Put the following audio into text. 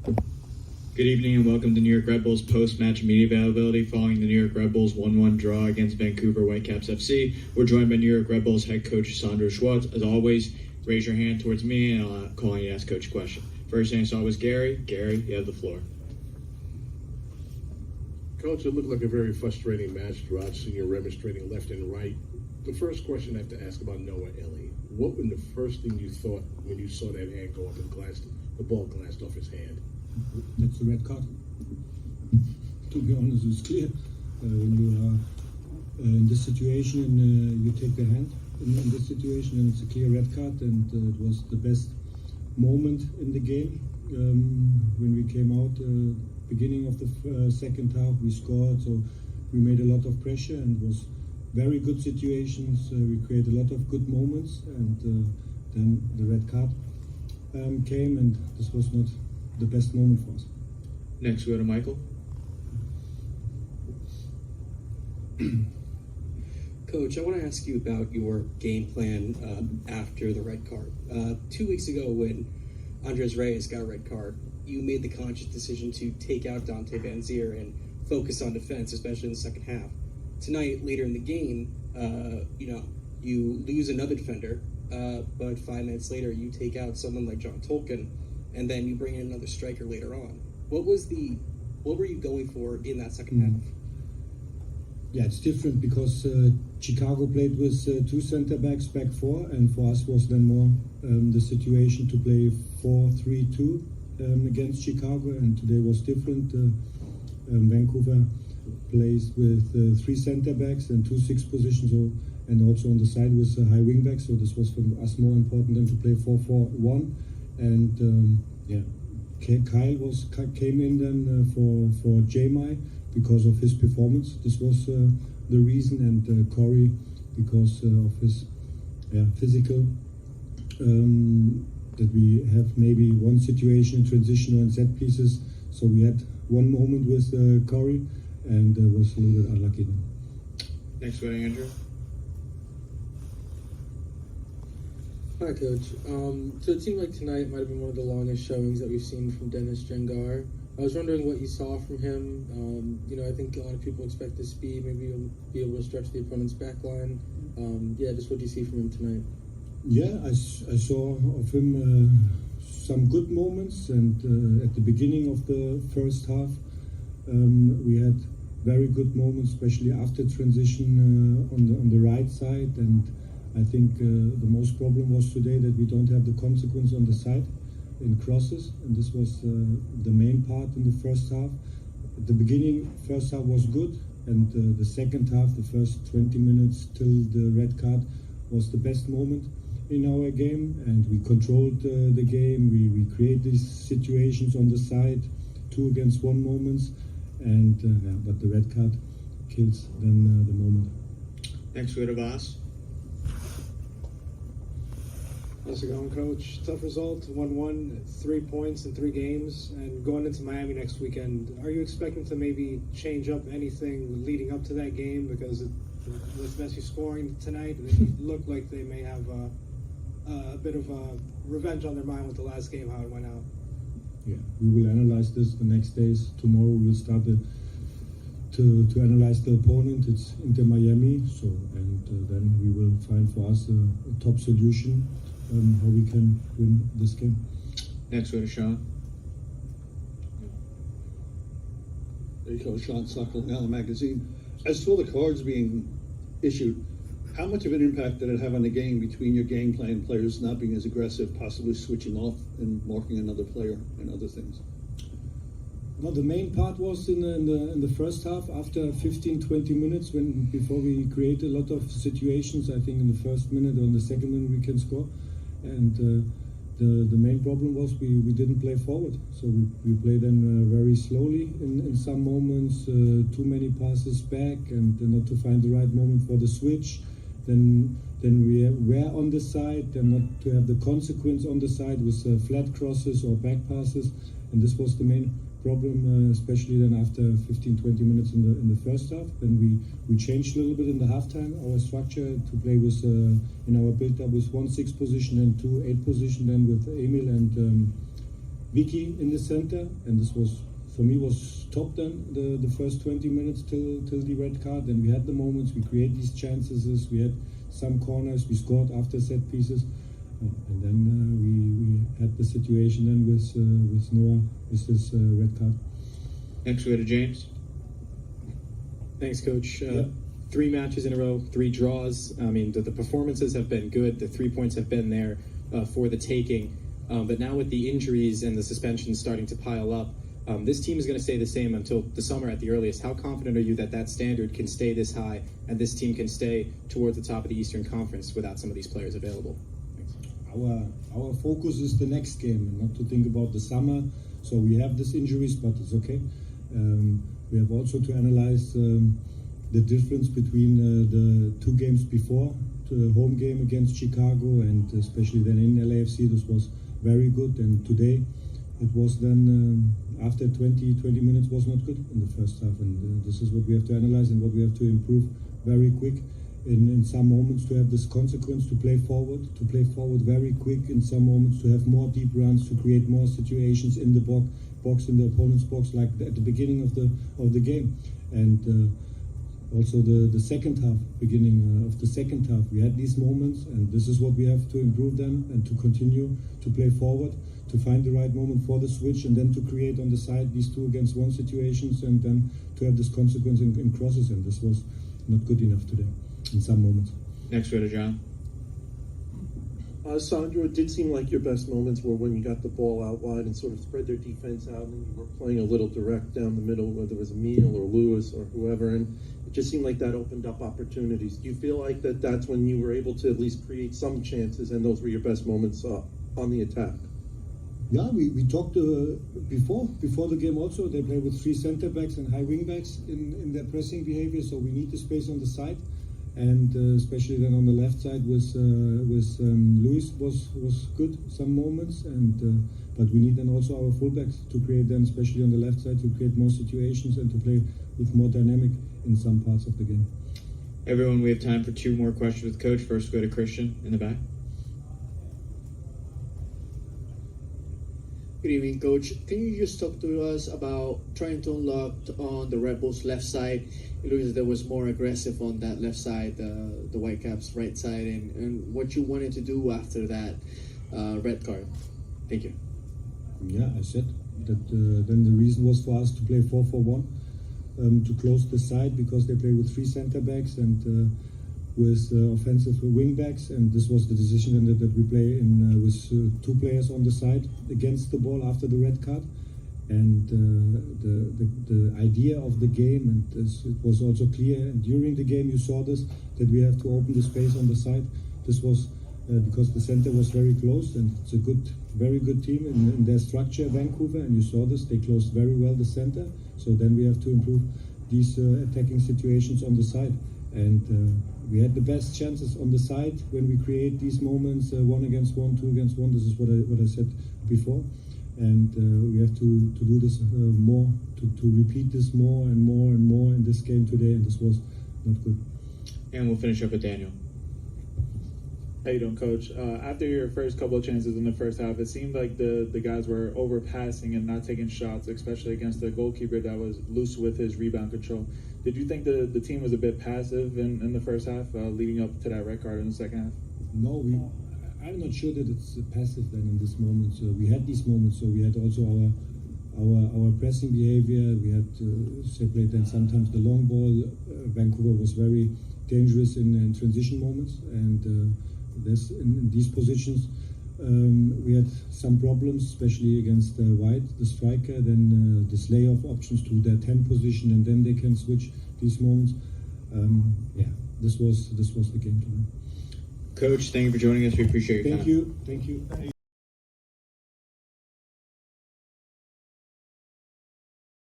Good evening and welcome to New York Red Bulls post-match media availability following the New York Red Bulls 1-1 draw against Vancouver Whitecaps FC. We're joined by New York Red Bulls head coach Sandro Schwarz. As always, raise your hand towards me and I'll call on you to ask Coach a question. First thing I saw was Gary. Gary, you have the floor. Coach, it looked like a very frustrating match throughout, seeing you remonstrating left and right. The first question I have to ask about Noah Ellie. What was the first thing you thought when you saw that hand go up and the ball glanced off his hand? That's a red card. To be honest, it's clear. When you are in this situation and you take the hand in this situation, and it's a clear red card, and it was the best moment in the game. When we came out, beginning of the second half, we scored, so we made a lot of pressure and it was very good situations. We created a lot of good moments, and then the red card came, and this was not the best moment for us. Next, we go to Michael. Coach, I want to ask you about your game plan after the red card. 2 weeks ago, when Andres Reyes got a red card, you made the conscious decision to take out Dante Van Zier and focus on defense, especially in the second half. Tonight, later in the game, you lose another defender, but 5 minutes later, you take out someone like John Tolkien, and then you bring in another striker later on. What were you going for in that second half? Yeah, it's different because Chicago played with two center backs, back four, and for us was then more the situation to play 4-3-2 against Chicago, and today was different. Vancouver plays with three center backs and 2-6 positions, and also on the side with high wing backs, so this was for us more important than to play 4-4-1. And Kyle came in then for Jamai because of his performance. This was the reason, and Corey because of his physical. That we have maybe one situation in transition and set pieces. So we had one moment with Corey, and was a little bit unlucky then. Next, we go to Andrew. Hi, Coach. So it seemed like tonight might have been one of the longest showings that we've seen from Dennis Drengar. I was wondering what you saw from him. I think a lot of people expect the speed, maybe he'll be able to stretch the opponent's back line. Just what do you see from him tonight? Yeah, I saw of him some good moments, and at the beginning of the first half, we had very good moments, especially after transition on the right side. And I think the most problem was today that we don't have the consequence on the side in crosses, and this was the main part in the first half. At the beginning, first half was good, and the second half, the first 20 minutes till the red card, was the best moment in our game, and we controlled the game. We create these situations on the side, 2 against 1 moments, and but the red card kills then the moment. Next, we go to Voss. How's it going, Coach? Tough result, 1-1, 3 points in 3 games, and going into Miami next weekend, are you expecting to maybe change up anything leading up to that game? Because with Messi scoring tonight, it looked like they may have a bit of revenge on their mind with the last game, how it went out. Yeah, we will analyze this the next days. Tomorrow we'll start to analyze the opponent. It's Inter Miami, and then we will find for us a top solution how we can win this game. Next, we go to Sean. There you go, Sean Suckle, Now Magazine. As for the cards being issued, how much of an impact did it have on the game between your game plan, players not being as aggressive, possibly switching off and marking another player and other things? Well, the main part was in the first half, after 15-20 minutes, before we created a lot of situations. I think in the first minute or in the second minute we can score, and the main problem was we didn't play forward. So we played them very slowly in some moments, too many passes back, and not to find the right moment for the switch. Then we were on the side, and not to have the consequence on the side with flat crosses or back passes, and this was the main problem, especially then after 15-20 minutes in the first half. Then we changed a little bit in the halftime our structure to play with in our build-up with 1-6 position and 2-8 position, then with Emil Vicky in the center, and this was, for me, was top then, the first 20 minutes till the red card. Then we had the moments, we create these chances, we had some corners, we scored after set pieces, and then we had the situation then with Noah with this red card. Next, we go to James. Thanks, Coach. Yeah. 3 matches in a row, 3 draws. I mean, the performances have been good. The 3 points have been there for the taking. But now with the injuries and the suspensions starting to pile up, this team is going to stay the same until the summer at the earliest. How confident are you that that standard can stay this high and this team can stay towards the top of the Eastern Conference without some of these players available? Thanks. Our focus is the next game, and not to think about the summer. So we have these injuries, but it's okay. We have also to analyze the difference between the 2 games before, the home game against Chicago, and especially then in LAFC. This was very good, and today it was then after 20 minutes was not good in the first half, and this is what we have to analyze and what we have to improve very quick in some moments, to have this consequence, to play forward very quick in some moments, to have more deep runs, to create more situations in the box in the opponent's box, like at the beginning of the game. And also the second half, beginning of the second half, we had these moments, and this is what we have to improve them and to continue to play forward, to find the right moment for the switch, and then to create on the side these 2 against 1 situations, and then to have this consequence in crosses. And this was not good enough today in some moments. Next, we go to John. Sandro, it did seem like your best moments were when you got the ball out wide and sort of spread their defense out, and you were playing a little direct down the middle, whether it was Emil or Lewis or whoever, and it just seemed like that opened up opportunities. Do you feel like that's when you were able to at least create some chances, and those were your best moments on the attack? Yeah, we talked before the game also. They play with 3 center backs and high wing backs in their pressing behavior, so we need the space on the side. And especially then on the left side with Luis was good some moments, and but we need then also our fullbacks to create then, especially on the left side, to create more situations and to play with more dynamic in some parts of the game. Everyone, we have time for 2 more questions with Coach. First, go to Christian in the back. Good evening, Coach. Can you just talk to us about trying to unlock on the Red Bulls left side? It looks like there was more aggressive on that left side, the Whitecaps right side, and what you wanted to do after that red card. Thank you. Yeah, I said that then the reason was for us to play 4-4-1, to close the side, because they play with 3 center backs and with offensive wing backs, and this was the decision that we play in with 2 players on the side against the ball after the red card. And the idea of the game, and it was also clear, and during the game you saw this, that we have to open the space on the side. This was because the center was very close, and it's a very good team in their structure, Vancouver, and you saw this, they closed very well the center. So then we have to improve these attacking situations on the side. And we had the best chances on the side when we create these moments, 1 against 1, 2 against 1. This is what I said before. And we have to do this more, to repeat this more and more and more in this game today, and this was not good. And we'll finish up with Daniel. How you doing, Coach? After your first couple of chances in the first half, it seemed like the guys were overpassing and not taking shots, especially against the goalkeeper that was loose with his rebound control. Did you think the team was a bit passive in the first half, leading up to that red card in the second half? No, I'm not sure that it's passive then in this moment. So we had these moments, so we had also our pressing behavior. We had separate then sometimes the long ball. Vancouver was very dangerous in transition moments, and in these positions we had some problems, especially against White, the striker. Then this layoff options to their 10 position, and then they can switch these moments. This was the game tonight. Coach, thank you for joining us. We appreciate your time. Thank you.